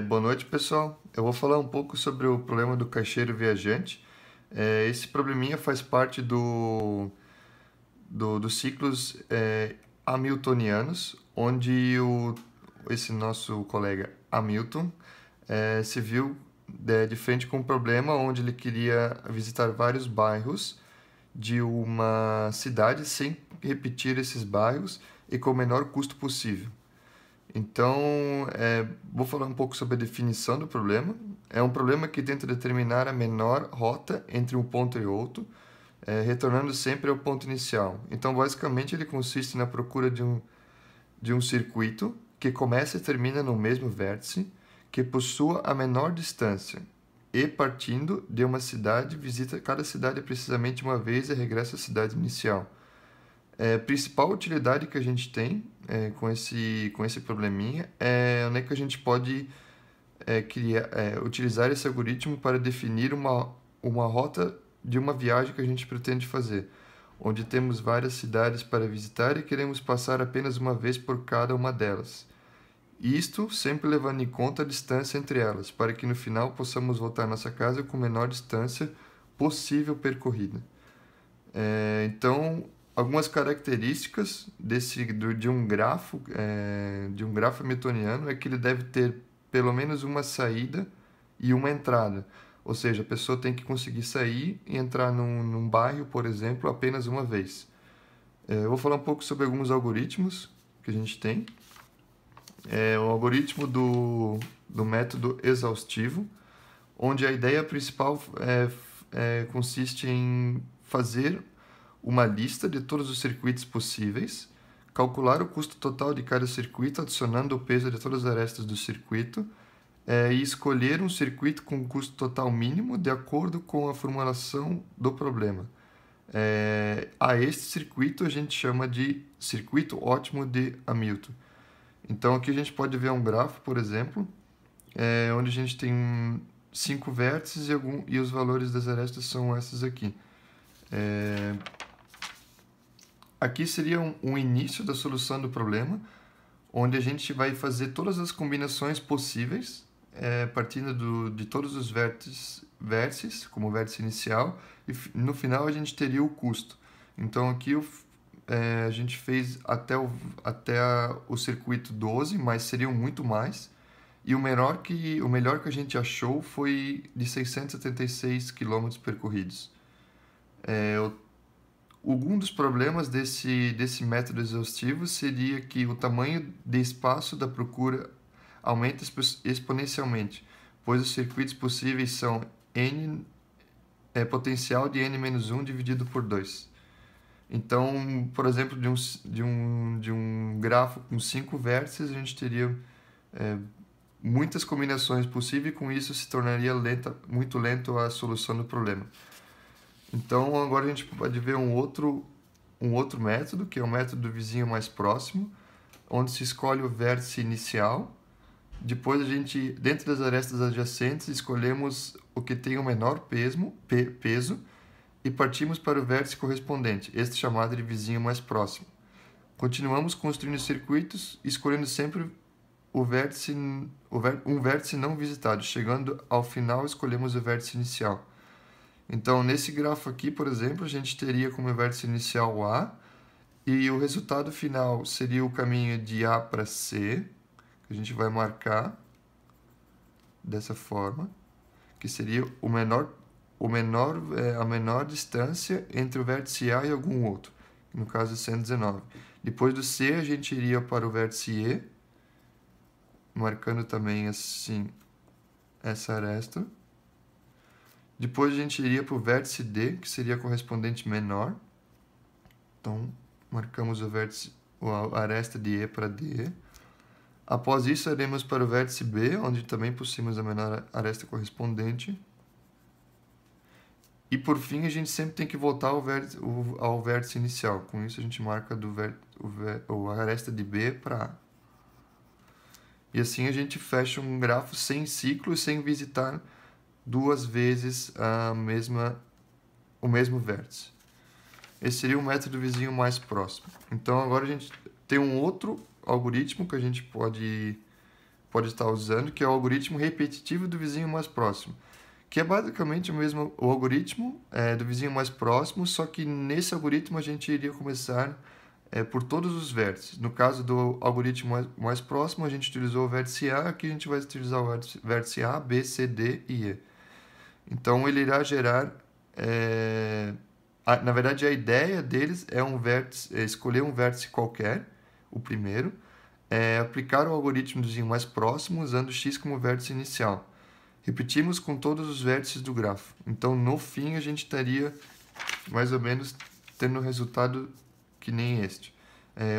Boa noite, pessoal. Eu vou falar um pouco sobre o problema do caixeiro viajante. Esse probleminha faz parte dos ciclos hamiltonianos, onde esse nosso colega Hamilton se viu de frente com um problema onde ele queria visitar vários bairros de uma cidade sem repetir esses bairros e com o menor custo possível. Então, vou falar um pouco sobre a definição do problema. É um problema que tenta determinar a menor rota entre um ponto e outro, retornando sempre ao ponto inicial. Então, basicamente, ele consiste na procura de um circuito que começa e termina no mesmo vértice, que possua a menor distância, e partindo de uma cidade, visita cada cidade precisamente uma vez e regressa à cidade inicial. A principal utilidade que a gente tem com esse probleminha é onde é que a gente pode utilizar esse algoritmo para definir uma rota de uma viagem que a gente pretende fazer, onde temos várias cidades para visitar e queremos passar apenas uma vez por cada uma delas. Isto sempre levando em conta a distância entre elas, para que no final possamos voltar à nossa casa com a menor distância possível percorrida. Então, algumas características de um grafo hamiltoniano é que ele deve ter pelo menos uma saída e uma entrada. Ou seja, a pessoa tem que conseguir sair e entrar num bairro, por exemplo, apenas uma vez. Eu vou falar um pouco sobre alguns algoritmos que a gente tem. O algoritmo do método exaustivo, onde a ideia principal consiste em fazer uma lista de todos os circuitos possíveis, calcular o custo total de cada circuito adicionando o peso de todas as arestas do circuito e escolher um circuito com custo total mínimo de acordo com a formulação do problema. A este circuito a gente chama de circuito ótimo de Hamilton. Então aqui a gente pode ver um grafo, por exemplo, onde a gente tem 5 vértices e os valores das arestas são esses aqui. Aqui seria um início da solução do problema, onde a gente vai fazer todas as combinações possíveis, partindo de todos os vértices, como o vértice inicial, e no final a gente teria o custo. Então aqui a gente fez até o circuito 12, mas seriam muito mais. E o melhor que a gente achou foi de 676 quilômetros percorridos. Algum dos problemas desse método exaustivo seria que o tamanho de espaço da procura aumenta exponencialmente, pois os circuitos possíveis são n potencial de n-1 dividido por 2. Então, por exemplo, de um grafo com 5 vértices, a gente teria muitas combinações possíveis e com isso se tornaria muito lento a solução do problema. Então, agora a gente pode ver um outro método, que é o método do vizinho mais próximo, onde se escolhe o vértice inicial. Depois, dentro das arestas adjacentes, escolhemos o que tem o menor peso e partimos para o vértice correspondente, este chamado de vizinho mais próximo. Continuamos construindo circuitos, escolhendo sempre um vértice não visitado. Chegando ao final, escolhemos o vértice inicial. Então, nesse grafo aqui, por exemplo, a gente teria como vértice inicial A, e o resultado final seria o caminho de A para C, que a gente vai marcar dessa forma, que seria a menor distância entre o vértice A e algum outro, no caso 119. Depois do C, a gente iria para o vértice E, marcando também assim essa aresta. Depois a gente iria para o vértice D, que seria a correspondente menor. Então, marcamos a aresta de E para D. Após isso, iremos para o vértice B, onde também possuímos a menor aresta correspondente. E por fim, a gente sempre tem que voltar ao vértice inicial. Com isso, a gente marca a aresta de B para A. E assim a gente fecha um grafo sem ciclo e sem visitar duas vezes o mesmo vértice. Esse seria o método vizinho mais próximo. Então agora a gente tem um outro algoritmo que a gente pode pode estar usando, que é o algoritmo repetitivo do vizinho mais próximo, que é basicamente o mesmo o algoritmo do vizinho mais próximo, só que nesse algoritmo a gente iria começar por todos os vértices. No caso do algoritmo mais próximo, a gente utilizou o vértice A, aqui a gente vai utilizar o vértice A, B, C, D e E. Então ele irá gerar. Na verdade, a ideia deles é escolher um vértice qualquer, o primeiro, aplicar o algoritmo do vizinho mais próximo usando x como vértice inicial. Repetimos com todos os vértices do grafo. Então, no fim, a gente estaria mais ou menos tendo um resultado que nem este.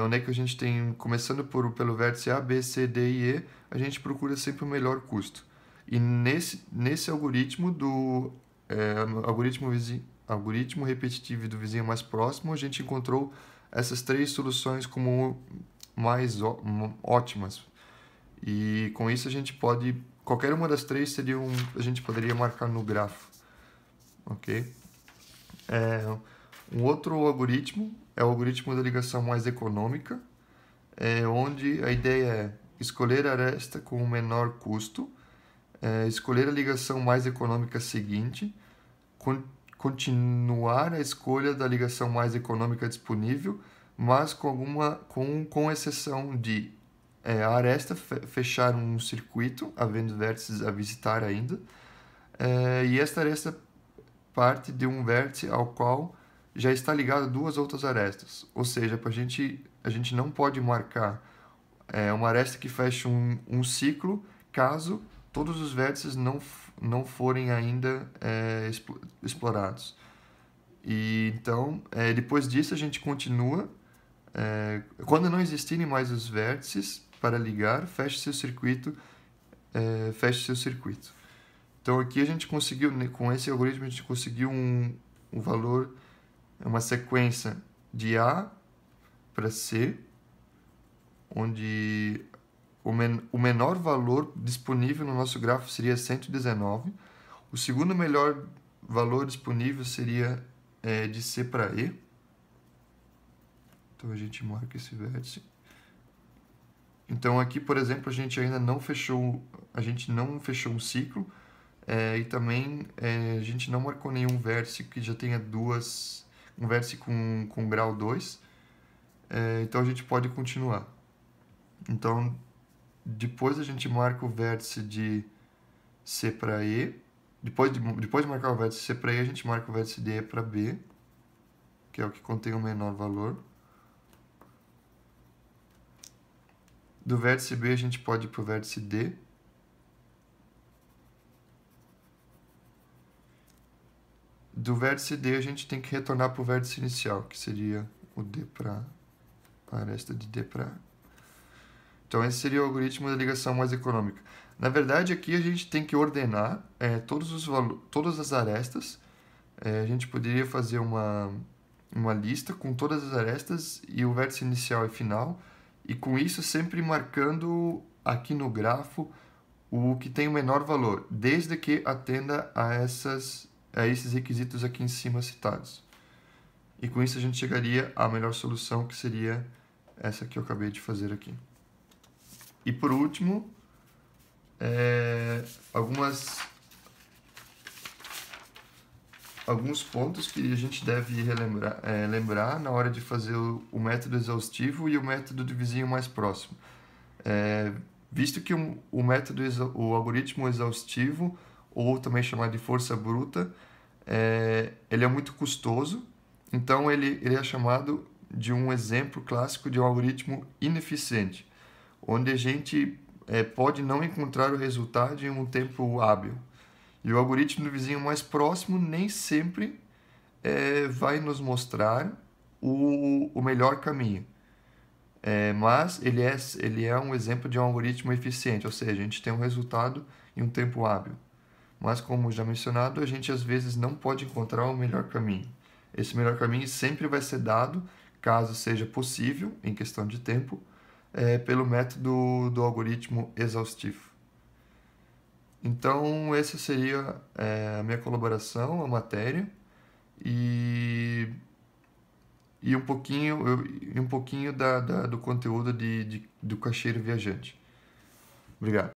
Onde é que a gente tem, começando pelo vértice A, B, C, D e E, a gente procura sempre o melhor custo. E nesse algoritmo algoritmo repetitivo do vizinho mais próximo, a gente encontrou essas três soluções como mais ótimas. E com isso a gente pode, qualquer uma das três a gente poderia marcar no grafo, ok? Um outro algoritmo é o algoritmo da ligação mais econômica, onde a ideia é escolher a aresta com o menor custo, escolher a ligação mais econômica seguinte, continuar a escolha da ligação mais econômica disponível, mas com exceção de a aresta fechar um circuito, havendo vértices a visitar ainda, e esta aresta parte de um vértice ao qual já está ligado duas outras arestas. Ou seja, a gente não pode marcar uma aresta que feche um ciclo caso todos os vértices não forem ainda explorados. E então, depois disso, a gente continua. Quando não existirem mais os vértices para ligar, feche seu circuito. Então, aqui a gente conseguiu, com esse algoritmo, a gente conseguiu um valor, uma sequência de A para C, onde o menor valor disponível no nosso grafo seria 119. O segundo melhor valor disponível seria de C para E. Então a gente marca esse vértice. Então aqui, por exemplo, a gente ainda não fechou um ciclo e também a gente não marcou nenhum vértice que já tenha um vértice com grau 2. Então a gente pode continuar. Então depois a gente marca o vértice de C para E. Depois de marcar o vértice C para E, a gente marca o vértice de E para B, que é o que contém o menor valor. Do vértice B, a gente pode ir para o vértice D. Do vértice D, a gente tem que retornar para o vértice inicial, que seria o D para a aresta de D para A. Então, esse seria o algoritmo da ligação mais econômica. Na verdade, aqui a gente tem que ordenar todas as arestas. A gente poderia fazer uma lista com todas as arestas e o vértice inicial e final. E com isso, sempre marcando aqui no grafo o que tem o menor valor, desde que atenda a esses requisitos aqui em cima citados. E com isso a gente chegaria à melhor solução, que seria essa que eu acabei de fazer aqui. E por último, alguns pontos que a gente deve lembrar na hora de fazer o método exaustivo e o método do vizinho mais próximo. Visto que o algoritmo exaustivo, ou também chamado de força bruta, ele é muito custoso, então ele é chamado de um exemplo clássico de um algoritmo ineficiente, onde a gente pode não encontrar o resultado em um tempo hábil. E o algoritmo do vizinho mais próximo nem sempre vai nos mostrar o melhor caminho. Mas ele é um exemplo de um algoritmo eficiente, ou seja, a gente tem um resultado em um tempo hábil. Mas, como já mencionado, a gente às vezes não pode encontrar o melhor caminho. Esse melhor caminho sempre vai ser dado, caso seja possível, em questão de tempo, pelo método do algoritmo exaustivo. Então, essa seria a minha colaboração, a matéria, e um pouquinho do conteúdo do caixeiro viajante. Obrigado.